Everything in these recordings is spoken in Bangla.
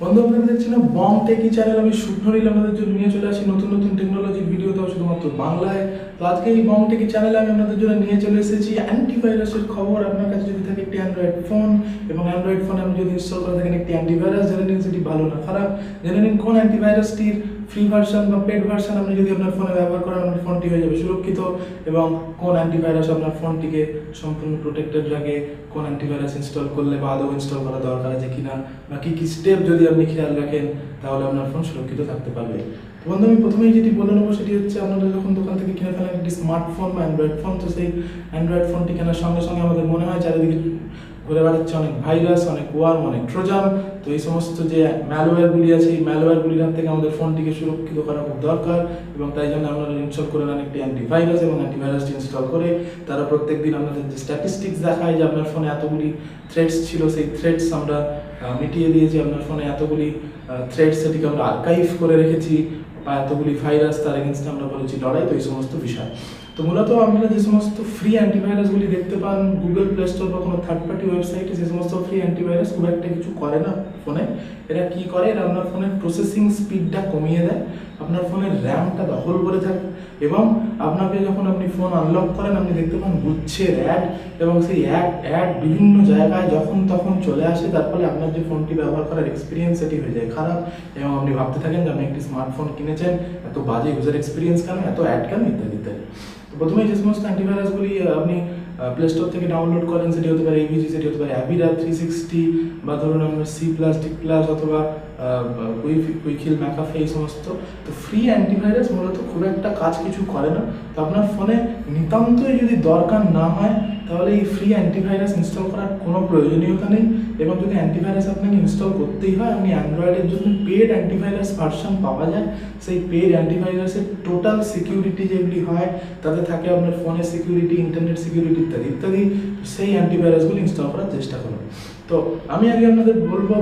বন্ধু, আপনারা দেখছেন বং টেকি চ্যানেল। আমি শুভ্রনীল আপনাদের জন্য নিয়ে চলে আসি নতুন নতুন টেকনোলজির ভিডিও, তাও শুধুমাত্র বাংলায়। তো আজকে এই বং টেকি চ্যানেলে আমি আপনাদের জন্য নিয়ে চলে এসেছি অ্যান্টিভাইরাসের খবর। আপনার কাছে যদি থাকে একটি অ্যান্ড্রয়েড ফোন এবং অ্যান্ড্রয়েড ফোনে আপনি যদি ইনস্টল করে থাকেন একটি অ্যান্টিভাইরাস, জেনে নিন সেটি ভালো না খারাপ। জেনে নিন কোন অ্যান্টিভাইরাসটির ফ্রি ভার্সন বা পেড ভার্সন আপনি যদি আপনার ফোনে ব্যবহার করেন আপনার ফোনটি হয়ে যাবে সুরক্ষিত, এবং কোন অ্যান্টিভাইরাস আপনার ফোনটিকে সম্পূর্ণ প্রোটেক্টেড রাখে, কোন অ্যান্টিভাইরাস ইনস্টল করলে বা আদৌ ইনস্টল করা দরকার আছে কিনা, বা কী কী স্টেপ যদি আপনি খেয়াল রাখেন তাহলে আপনার ফোন সুরক্ষিত থাকতে পারবে। তো বন্ধু, আমি প্রথমেই যেটি বলে নেবো সেটি হচ্ছে, আপনারা যখন দোকান থেকে কিনে ফেলেন একটি স্মার্টফোন বা অ্যান্ড্রয়েড ফোন, তো সেই অ্যান্ড্রয়েড ফোনটি কেনার সঙ্গে সঙ্গে আমাদের মনে হয় চারিদিকে ঘুরে বেড়াচ্ছে অনেক ভাইরাস, অনেক ওয়ার্ম, অনেক ট্রোজান। তো এই সমস্ত যে ম্যালওয়্যারগুলি আছে, এই ম্যালওয়্যারগুলির হাত থেকে আমাদের ফোনটিকে সুরক্ষিত করা খুব দরকার, এবং তাই জন্য আপনারা ইনস্টল করে নেন একটি অ্যান্টিভাইরাস, এবং অ্যান্টিভাইরাসটি ইনস্টল করে তারা প্রত্যেকদিন আপনাদের যে স্ট্যাটিস্টিক্স দেখায় যে আপনার ফোনে এতগুলি থ্রেডস ছিল, সেই থ্রেডস আমরা মিটিয়ে দিয়েছি, আপনার ফোনে এতগুলি থ্রেডস সেটিকে আমরা আর্কাইভ করে রেখেছি, বা এতগুলি ভাইরাস তার এগেনস্টে আমরা বলেছি লড়াই। তো এই সমস্ত বিষয়। তো মূলত আপনারা যে সমস্ত ফ্রি অ্যান্টিভাইরাসগুলি দেখতে পান গুগল প্লে স্টোর বা কোনো থার্ড পার্টি ওয়েবসাইটে, সে সমস্ত ফ্রি অ্যান্টিভাইরাস খুব একটা কিছু করে না ফোনে। এরা কী করে, এরা আপনার ফোনের প্রসেসিং স্পিডটা কমিয়ে দেয়, আপনার ফোনের র্যামটা দখল করে থাকে, এবং আপনাকে যখন আপনি ফোন আনলক করেন আপনি দেখতে পান গুচ্ছের অ্যাড, এবং সেই অ্যাড বিভিন্ন জায়গায় যখন তখন চলে আসে। তার ফলে আপনার যে ফোনটি ব্যবহার করার এক্সপিরিয়েন্স সেটি হয়ে যায় খারাপ, এবং আপনি ভাবতে থাকেন যে আপনি একটি স্মার্টফোন কিনেছেন, এত বাজে ইউজার এক্সপিরিয়েন্স কেন, এত অ্যাড কেন, ইত্যাদি ইত্যাদি। প্রথমে যে সমস্ত অ্যান্টিভাইরাসগুলি আপনি প্লে স্টোর থেকে ডাউনলোড করেন সেটি হতে পারে এভিজি, সেটি হতে পারে অ্যাভিরা 360, বা ধরুন আপনার সি প্লাস, টি প্লাস, অথবা কুইকিল, ম্যাকাফে, এই সমস্ত। তো ফ্রি অ্যান্টিভাইরাস মূলত খুব একটা কাজ কিছু করে না। তো আপনার ফোনে নিতান্তই যদি দরকার না হয় তাহলে এই ফ্রি অ্যান্টিভাইরাস ইনস্টল করার কোনো প্রয়োজনীয়তা নেই, এবং যদি অ্যান্টিভাইরাস আপনাকে ইনস্টল করতেই হয় আপনি অ্যান্ড্রয়েডের জন্য পেড অ্যান্টিভাইরাস ভার্সন পাওয়া যায়। সেই পেড অ্যান্টিভাইরাসের টোটাল সিকিউরিটি যেগুলি হয় তাতে থাকে আপনার ফোনের সিকিউরিটি, ইন্টারনেট সিকিউরিটি ইত্যাদি ইত্যাদি। সেই অ্যান্টিভাইরাসগুলি ইনস্টল করার চেষ্টা করুন। তো আমি আগে আপনাদের বলবো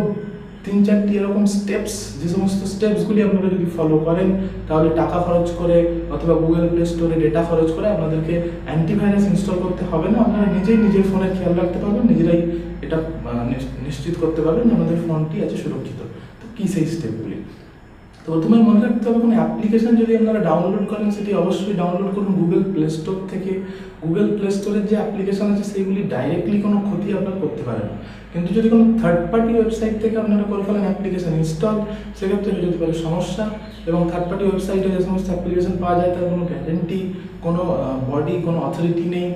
3-4টি এরকম স্টেপস, যে সমস্ত স্টেপসগুলি আপনারা যদি ফলো করেন তাহলে টাকা খরচ করে অথবা গুগল প্লে স্টোরে ডেটা খরচ করে আপনাদেরকে অ্যান্টিভাইরাস ইনস্টল করতে হবে না। আপনারা নিজেই নিজের ফোনের খেয়াল রাখতে পারবেন, নিজেরাই এটা নিশ্চিত করতে পারবেন যে আমাদের ফোনটি আছে সুরক্ষিত। তো কী সেই স্টেপগুলি? তো প্রথমে মনে রাখতে হবে, কোনো অ্যাপ্লিকেশন যদি আপনারা ডাউনলোড করেন সেটি অবশ্যই ডাউনলোড করুন গুগল প্লে স্টোর থেকে। গুগল প্লে স্টোরের যে অ্যাপ্লিকেশন আছে সেইগুলি ডাইরেক্টলি কোনো ক্ষতি আপনারা করতে পারেন না, কিন্তু যদি কোনো থার্ড পার্টি ওয়েবসাইট থেকে আপনারা করে ফেলেন অ্যাপ্লিকেশন ইনস্টল, সেক্ষেত্রে হয়ে যেতে পারে সমস্যা। এবং থার্ড পার্টি ওয়েবসাইটে যে সমস্ত অ্যাপ্লিকেশন পাওয়া যায় তার কোনো গ্যারেন্টি, কোনো বডি, কোনো অথরিটি নেই,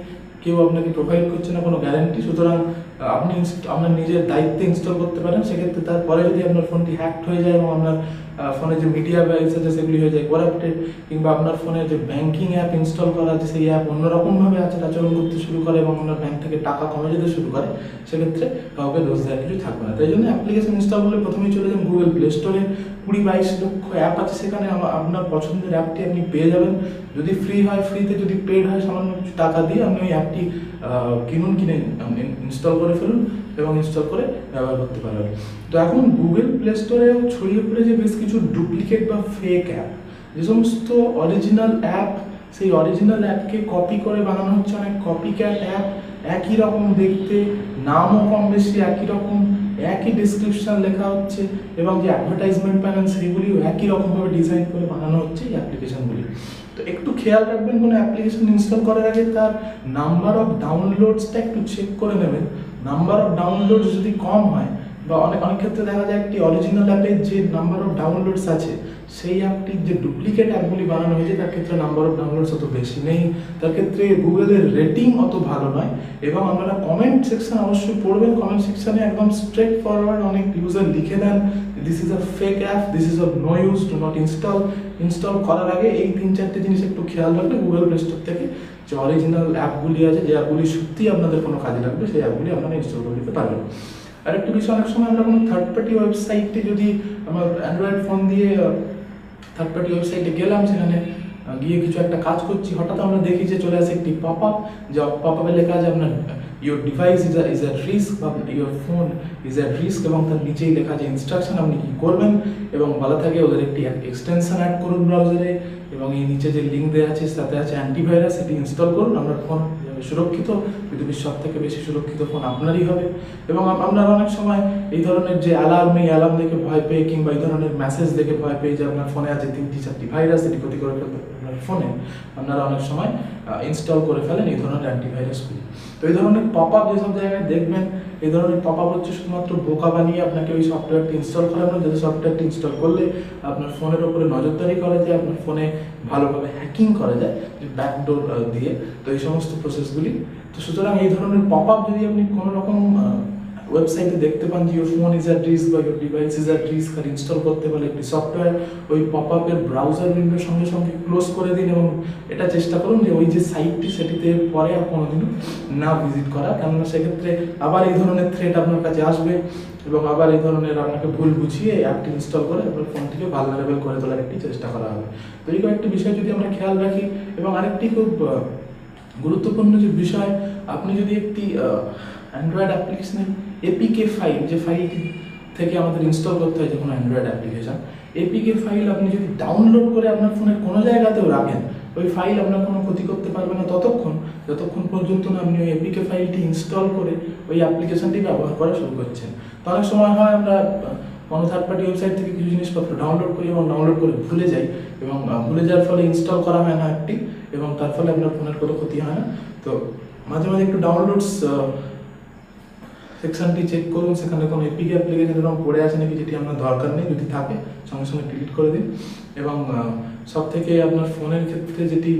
কেউ আপনাকে প্রোভাইড করছে না কোনো গ্যারেন্টি। সুতরাং আপনি আপনার নিজের দায়িত্বে ইনস্টল করতে পারেন। সেক্ষেত্রে তারপরে যদি আপনার ফোনটি হ্যাকড হয়ে যায় এবং আপনার ফোনে যে মিডিয়া ব্যাগস আছে সেগুলি হয়ে যায় করাপ্টেড, কিংবা আপনার ফোনে যে ব্যাঙ্কিং অ্যাপ ইনস্টল করা আছে সেই অ্যাপ অন্যরকমভাবে আচরণ করতে শুরু করে এবং আপনার ব্যাঙ্ক থেকে টাকা কমে যেতে শুরু করে, সেক্ষেত্রে কাউকে দোষ দেওয়ার কিছু থাকবে না। তাই জন্য অ্যাপ্লিকেশন ইনস্টল করলে প্রথমেই চলে যান গুগল প্লে স্টোরে। 20-22 লক্ষ অ্যাপ আছে সেখানে, আপনার পছন্দের অ্যাপটি আপনি পেয়ে যাবেন। যদি ফ্রি হয় ফ্রিতে, যদি পেড হয় সামান্য কিছু টাকা দিয়ে আপনি ওই অ্যাপটি কিনে ইনস্টল করে ফেলুন এবং ইনস্টল করে ব্যবহার করতে পারবেন। তো এখন গুগল প্লে স্টোরেও ছড়িয়ে পড়েছে বেশ কিছু ডুপ্লিকেট বা ফেক অ্যাপ। যে সমস্ত অরিজিনাল অ্যাপ, সেই অরিজিনাল অ্যাপকে কপি করে বানানো হচ্ছে অনেক কপিক্যাট অ্যাপ। একই রকম দেখতে, নামও কম বেশি একই রকম, একই ডিসক্রিপশন লেখা হচ্ছে, এবং যে অ্যাডভার্টাইজমেন্ট প্যানেল সেইগুলিও একই রকমভাবে ডিজাইন করে বানানো হচ্ছে এই অ্যাপ্লিকেশনগুলি। তো একটু খেয়াল রাখবেন, কোনো অ্যাপ্লিকেশন ইনস্টল করার আগে তার নাম্বার অফ ডাউনলোডসটা একটু চেক করে নেবেন। নাম্বার অফ ডাউনলোডস যদি কম হয়, বা অনেক ক্ষেত্রে দেখা যায় একটি অরিজিনাল অ্যাপের যে নাম্বার অফ ডাউনলোডস আছে সেই অ্যাপটির যে ডুপ্লিকেট অ্যাপগুলি বানানো হয়েছে তার ক্ষেত্রে নাম্বার অফ ডাউনলোডস অত বেশি নেই, তার ক্ষেত্রে গুগলের রেটিং অত ভালো নয়। এবং আপনারা কমেন্ট সেকশন অবশ্যই পড়বেন। কমেন্ট সেকশনে একদম স্ট্রেট ফরওয়ার্ড অনেক ইউজার লিখে দেন, this is a fake app, this is of no use, do not install. Install করার আগে এই 3-4টে জিনিস একটু খেয়াল রাখলে গুগল প্লে স্টোর থেকে যে অরিজিনাল অ্যাপগুলি আছে, যে অ্যাপগুলি সত্যিই আপনাদের কোনো কাজে লাগবে, সেই অ্যাপগুলি আপনারা ইনস্টল করে নিতে পারবেন। আর একটা বিষয়, অনেক সময় আমরা কোনো থার্ড পার্টি ওয়েবসাইটে যদি আমার অ্যান্ড্রয়েড ফোন দিয়ে থার্ড পার্টি ওয়েবসাইটে গেলাম, সেখানে গিয়ে কিছু একটা কাজ করছি, হঠাৎ আমরা দেখি যে চলে আসে একটি পপ আপ, যে পপ আপে লেখা আছে আপনার your device is at risk, বা your phone is at risk, এবং তার নিচেই লেখা আছে ইনস্ট্রাকশন আপনি কী করবেন, এবং বলা থাকে ওদের একটি এক্সটেনশন অ্যাড করুন ব্রাউজারে, এবং এই নিচে যে লিঙ্ক দেওয়া আছে তাতে আছে অ্যান্টিভাইরাস, সেটি ইনস্টল করুন, আপনার ফোন সুরক্ষিত, পৃথিবীর সব থেকে বেশি সুরক্ষিত ফোন আপনারই হবে। এবং আপনারা অনেক সময় এই ধরনের যে অ্যালার্ম দেখে ভয় পেয়ে কিংবা এই ধরনের মেসেজ দেখে ভয় পেয়ে যে আপনার ফোনে আছে 3-4টি ভাইরাস, এটি ক্ষতি করে ফেলতে আপনার ফোনে, আপনারা অনেক সময় ইনস্টল করে ফেলেন এই ধরনের অ্যান্টিভাইরাসগুলি। তো এই ধরনের পপ আপ যেসব জায়গায় দেখবেন, এই ধরনের পপ আপ হচ্ছে শুধুমাত্র বোকা বানিয়ে আপনাকে ওই সফটওয়্যারটি ইনস্টল করানো, যাতে সফটওয়্যারটি ইনস্টল করলে আপনার ফোনের ওপরে নজরদারি করা যায়, আপনার ফোনে ভালোভাবে হ্যাকিং করা যায় যে ব্যাকডোর দিয়ে। তো এই সমস্ত প্রসেসগুলি, তো সুতরাং এই ধরনের পপ আপ যদি আপনি কোনো রকম ওয়েবসাইটে দেখতে পান যে your phone is at risk বা your device is at risk, আর ইনস্টল করতে পারলে একটি সফটওয়্যার, ওই পপ আপের ব্রাউজার উইন্ডোর সঙ্গে সঙ্গে ক্লোজ করে দিন এবং এটা চেষ্টা করুন যে ওই যে সাইটটি সেটিতে পরে আর কোনোদিনও না ভিজিট করা, কেননা সেক্ষেত্রে আবার এই ধরনের থ্রেট আপনার কাছে আসবে এবং আবার এই ধরনের আপনাকে ভুল বুঝিয়ে অ্যাপটি ইনস্টল করে আপনার ফোনটিকে ভালনারেবল করে তোলার একটি চেষ্টা করা হবে। তো এই কয়েকটি বিষয় যদি আমরা খেয়াল রাখি, এবং আরেকটি খুব গুরুত্বপূর্ণ যে বিষয়, আপনি যদি একটি অ্যান্ড্রয়েড অ্যাপ্লিকেশনের এপিকে ফাইল, যে ফাইলটি থেকে আমাদের ইনস্টল করতে হয় যে কোনো অ্যান্ড্রয়েড অ্যাপ্লিকেশন, এপিকে ফাইল আপনি যদি ডাউনলোড করে আপনার ফোনের কোনো জায়গাতেও রাখেন, ওই ফাইল আপনার কোনো ক্ষতি করতে পারবে না যতক্ষণ পর্যন্ত না আপনি ওই এপিকে ফাইলটি ইনস্টল করে ওই অ্যাপ্লিকেশনটি ব্যবহার করা শুরু করছেন। তো অনেক সময় হয় আমরা কোনো থার্ড পার্টি ওয়েবসাইট থেকে কিছু জিনিসপত্র ডাউনলোড করি এবং ডাউনলোড করে ভুলে যাই, এবং ভুলে যাওয়ার ফলে ইনস্টল করা হয় না অ্যাপটি, এবং তার ফলে আপনার ফোনের কোনো ক্ষতি হয় না। তো মাঝে মাঝে একটু ডাউনলোডস সেকশনটি চেক করুন, সেখানে কোনো এপিকে অ্যাপ্লিকেশন এরকম পড়ে আছে নাকি যেটি আপনার দরকার নেই, যদি থাকে সঙ্গে সঙ্গে ডিলিট করে দিন। এবং সব থেকে আপনার ফোনের ক্ষেত্রে যেটি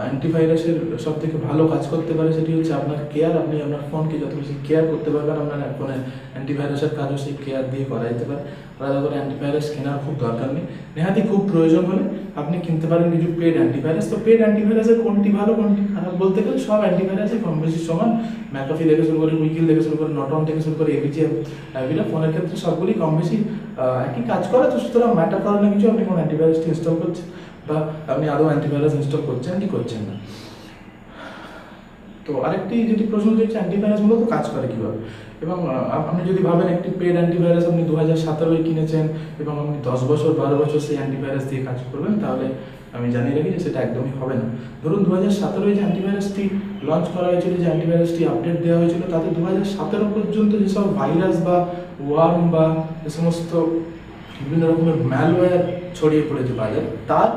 অ্যান্টিভাইরাসের সব থেকে ভালো কাজ করতে পারে সেটি হচ্ছে আপনার কেয়ার। আপনি আপনার ফোনকে যত বেশি কেয়ার করতে পারবেন, আপনার ফোনের অ্যান্টিভাইরাসের কাজও সেই কেয়ার দিয়ে করা যেতে পারে। আলাদা করে অ্যান্টিভাইরাস কেনার খুব দরকার নেই, নেহাতি খুব প্রয়োজন হলে আপনি কিনতে পারেন কিছু পেড অ্যান্টিভাইরাস। তো পেড অ্যান্টিভাইরাসের কোনটি ভালো কোনটি খারাপ বলতে গেলে সব অ্যান্টিভাইরাসই কম বেশি সমান। ম্যাকাফি থেকে শুরু করে উইকিল থেকে শুরু করে নটন থেকে শুরু করে এবিজি ফোনের ক্ষেত্রে সবগুলি কম বেশি একই কাজ করে। তো সুতরাং ম্যাটার করে না কিছু আপনি কোন অ্যান্টিভাইরাসটি ইনস্টল করছেন বা আপনি আদৌ অ্যান্টিভাইরাস ইনস্টল করছেন কি করছেন না। তো আরেকটি যেটি প্রশ্ন হচ্ছে অ্যান্টিভাইরাস মূলত কাজ করে কীভাবে, এবং আপনি যদি ভাবেন একটি পেড অ্যান্টিভাইরাস আপনি 2017 কিনেছেন এবং আপনি 10 বছর 12 বছর সেই অ্যান্টিভাইরাস দিয়ে কাজ করবেন, তাহলে আমি জানিয়ে রাখি যে সেটা একদমই হবে না। ধরুন 2017 যে অ্যান্টিভাইরাসটি লঞ্চ করা হয়েছিল, যে অ্যান্টিভাইরাসটি আপডেট দেওয়া হয়েছিল, তাতে 2017 পর্যন্ত যেসব ভাইরাস বা ওয়ার্ম বা যে সমস্ত বিভিন্ন রকমের ম্যালওয়্যার ছড়িয়ে পড়েছে বাজারে, তার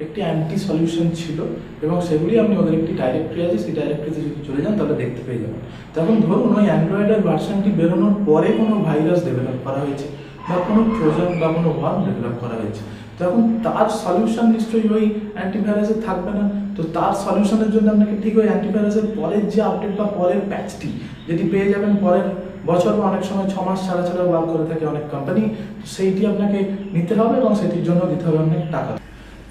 একটি অ্যান্টি সলিউশন ছিল, এবং সেগুলি আপনি ওদের একটি ডাইরেক্টরি আছে, সেই ডাইরেক্টরিতে যদি চলে যান তাহলে দেখতে পেয়ে যাবেন। তখন ধরুন ওই অ্যান্ড্রয়েডের ভার্সনটি বেরোনোর পরে কোনো ভাইরাস ডেভেলপ করা হয়েছে বা কোনো ট্রোজান বা কোনো ওয়ার্ম ডেভেলপ করা হয়েছে, তখন তার সলিউশন নিশ্চয়ই ওই অ্যান্টিভাইরাসে থাকবে না। তো তার সলিউশনের জন্য আপনাকে ঠিক ওই অ্যান্টিভাইরাসের পরের যে আপডেট বা পরের প্যাচটি যেটি পেয়ে যাবেন পরের বছর বা অনেক সময় 6 মাস ছাড়াও বার করে থাকে অনেক কোম্পানি, তো সেইটি আপনাকে নিতে হবে এবং সেটির জন্য দিতে হবে অনেক টাকা,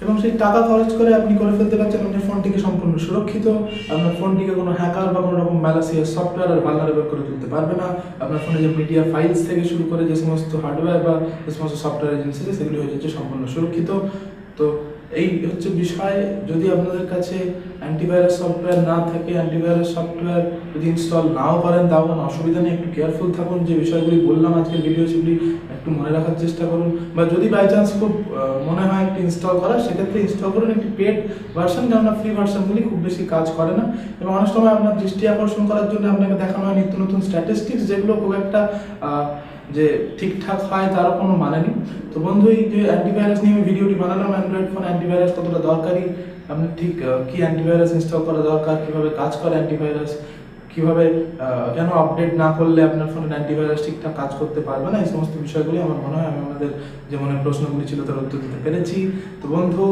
এবং সেই টাকা খরচ করে আপনি করে ফেলতে পারছেন আপনার ফোনটিকে সম্পূর্ণ সুরক্ষিত। আপনার ফোনটিকে কোনো হ্যাকার বা কোনো রকম ম্যালাসিয়াস সফটওয়্যার আর ভালনারেবল করে তুলতে পারবে না। আপনার ফোনে যে মিডিয়া ফাইলস থেকে শুরু করে যে সমস্ত হার্ডওয়্যার বা যে সমস্ত সফটওয়্যার জিনিস আছে সেগুলি হয়ে যাচ্ছে সম্পূর্ণ সুরক্ষিত। তো এই হচ্ছে বিষয়। যদি আপনাদের কাছে অ্যান্টিভাইরাস সফটওয়্যার না থাকে, অ্যান্টিভাইরাস সফটওয়্যার যদি ইনস্টল নাও করেন তাও কোনো অসুবিধা নেই, একটু কেয়ারফুল থাকুন। যে বিষয়গুলি বললাম আজকের ভিডিও সেগুলি একটু মনে রাখার চেষ্টা করুন, বা যদি বাই চান্স খুব মনে হয় একটু ইনস্টল করার, সেক্ষেত্রে ইনস্টল করুন একটি পেড ভার্সন, কেননা ফ্রি ভার্সনগুলি খুব বেশি কাজ করে না, এবং অনেক সময় আপনার দৃষ্টি আকর্ষণ করার জন্য আপনাকে দেখানো হয় নিত্য নতুন স্ট্যাটিস্টিক্স, যেগুলো খুব একটা যে ঠিকঠাক হয় তারও কোনো মানে নেই। তো বন্ধু, এই যে অ্যান্টিভাইরাস নিয়ে আমি ভিডিওটি বানালাম, অ্যান্ড্রয়েড ফোন অ্যান্টিভাইরাস কতটা দরকারি, আপনি ঠিক কী অ্যান্টিভাইরাস ইনস্টল করা দরকার, কীভাবে কাজ করে অ্যান্টিভাইরাস, কীভাবে কেন আপডেট না করলে আপনার ফোনের অ্যান্টিভাইরাস ঠিকঠাক কাজ করতে পারবে না, এই সমস্ত বিষয়গুলি আমার মনে হয় আমি আমাদের যে মনে প্রশ্নগুলি ছিল তার উত্তর দিতে পেরেছি। তো বন্ধু,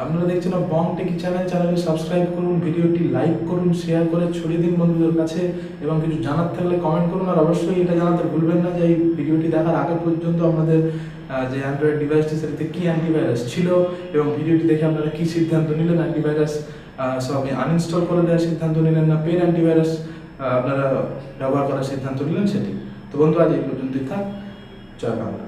আপনারা দেখছেন বং টেকি চ্যানেলটি সাবস্ক্রাইব করুন, ভিডিওটি লাইক করুন, শেয়ার করে ছড়িয়ে দিন বন্ধুদের কাছে, এবং কিছু জানার থাকলে কমেন্ট করুন। আর অবশ্যই এটা জানাতে ভুলবেন না যে এই ভিডিওটি দেখার আগে পর্যন্ত আপনাদের যে অ্যান্ড্রয়েড ডিভাইসটি সেটিতে কী অ্যান্টিভাইরাস ছিল, এবং ভিডিওটি দেখে আপনারা কী সিদ্ধান্ত নিলেন, অ্যান্টিভাইরাস সব আনইনস্টল করে দেওয়ার সিদ্ধান্ত নিলেন না পেড অ্যান্টিভাইরাস আপনারা ব্যবহার করার সিদ্ধান্ত নিলেন সেটি। তো বন্ধু, আজ এই পর্যন্তই থাক। জয় বাংলা।